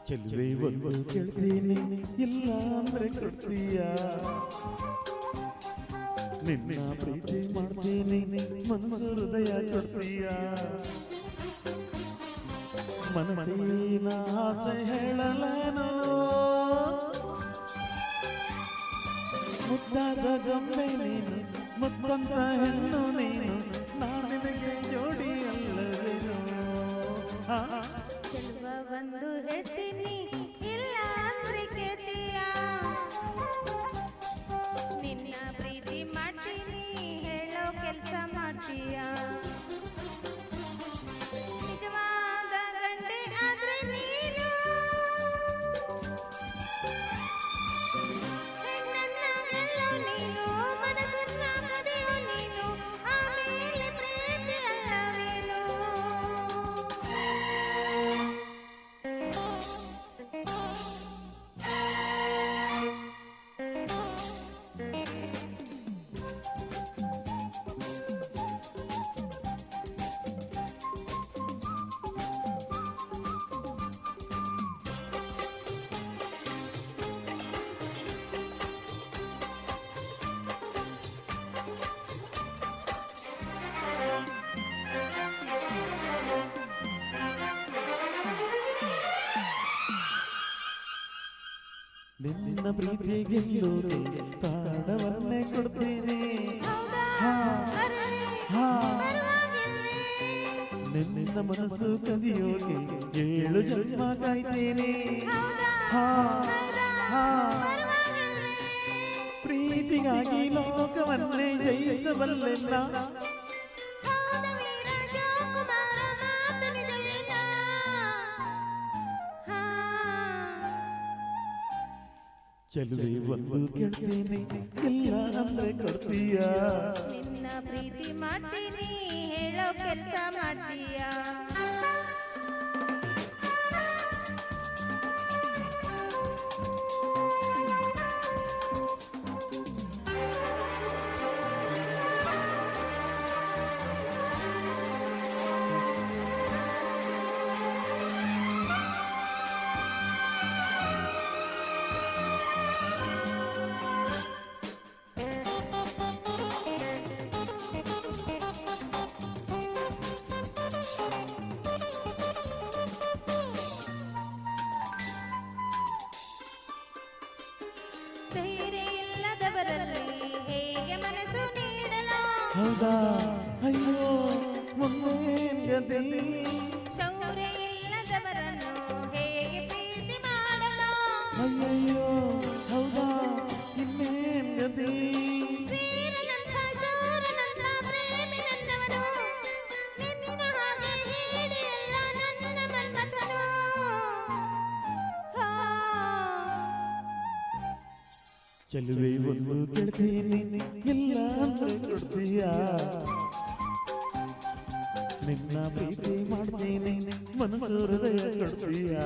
ಚೆಲುವೆ ಒಂದು ಕೇಳ್ತೀನಿ ಇಲ್ಲ ಅಂದ್ರೆ ಕೊಡ್ತೀಯ ನಿನ್ನ ಪ್ರೀತಿ ಮಾಡ್ತೀನಿ ಮನಸ್ಸು ಹೃದಯ ಕೊಡ್ತೀಯ ಮನಸ್ಸಿನ ಆಸೆ ಹೇಳಲೇನೋ ಮುದ್ದಾದ ಗೊಂಬೆ ನೀನು ಮುತ್ತಂತ ಹೆಣ್ಣು ನೀನು ನಾನಿನಗೆ ಜೋಡಿ ಅಲ್ಲವೇನೋ ಚೆಲುವ ಒಂದು ಹೇಳ್ತೀನಿ ಇಲ್ಲ ಅಂದ್ರೆ ಕೇಳ್ತೀಯ ನಿನ್ನ ಪ್ರೀತಿ ಮಾಡ್ತೀನಿ ಹೇಳೋ ಕೆಲಸ ಮಾಡ್ತೀಯ ನಿಜವಾದ ಗಂಡೆ ಆದ್ರೆ ನೀನು ಹೆಣ್ಣನ್ನ ಗೆಲ್ಲೋ ನೀನು ಮನಸ್ಸನ್ನ ಕದಿಯೋ ನೀನು ಆಮೇಲೆ ಪ್ರೀತಿ ಅಲ್ಲವೇನು ನಿನ್ನ ಪ್ರೀತಿ ಗೆಲ್ಲೋದೆ ತಾಡವನ್ನೇ ಕೊಡ್ತೀನಿ ನಿನ್ನ ಮನಸ್ಸು ಕದಿಯೋಗಿ 7 ಜನ್ಮ ಕಾಯ್ತೀನಿ ಪ್ರೀತಿಗಾಗಿ ಲೋಕವನ್ನೇ ಜಯಿಸಬಲ್ಲೆಲ್ಲ ಚೆಲುವೆ ಒಂದು ಕೇಳ್ತೀನಿ ಇಲ್ಲ ಅಂದ್ರೆ ಕೊಡ್ತೀಯ ನಿನ್ನ ಪ್ರೀತಿ ಮಾಡ್ತೀನಿ ಹೇಳೋ ಕೆಲಸ ಮಾಡ್ತೀಯ ಧೈರ್ಯ ಇಲ್ಲದವರಲ್ಲಿ ಹೇಗೆ ಮನಸ್ಸು ನೀಡಲು ಹೌದಾ ಅಯ್ಯೋ ಮುಂದೆ ಶೌರ್ಯ ಇಲ್ಲದವರನ್ನು ಹೇಗೆ ಪ್ರೀತಿ ಮಾಡಲು ಅಯ್ಯಯ್ಯೋ ಹೌದಾ ಇನ್ನೇನ್ ಗತಿ ವೀರನಂಥ ಶೂರನಂಥ ಪ್ರೇಮಿ ನನ್ನವನು ನಿನ್ನ ಹಾಗೆ ಹೇಳಿ ಎಲ್ಲ ನನ್ನ ಮನ್ಮಥನು ಚೆಲುವೆ ಒಂದು ಕೇಳ್ತೀನಿ ಇಲ್ಲ ಅಂದ್ರೆ ಕೊಡ್ತೀಯ ನಿನ್ನ ಪ್ರೀತಿ ಮಾಡ್ತೀನಿ ಮನಸ್ಸು ಹೃದಯ ಕೊಡ್ತೀಯ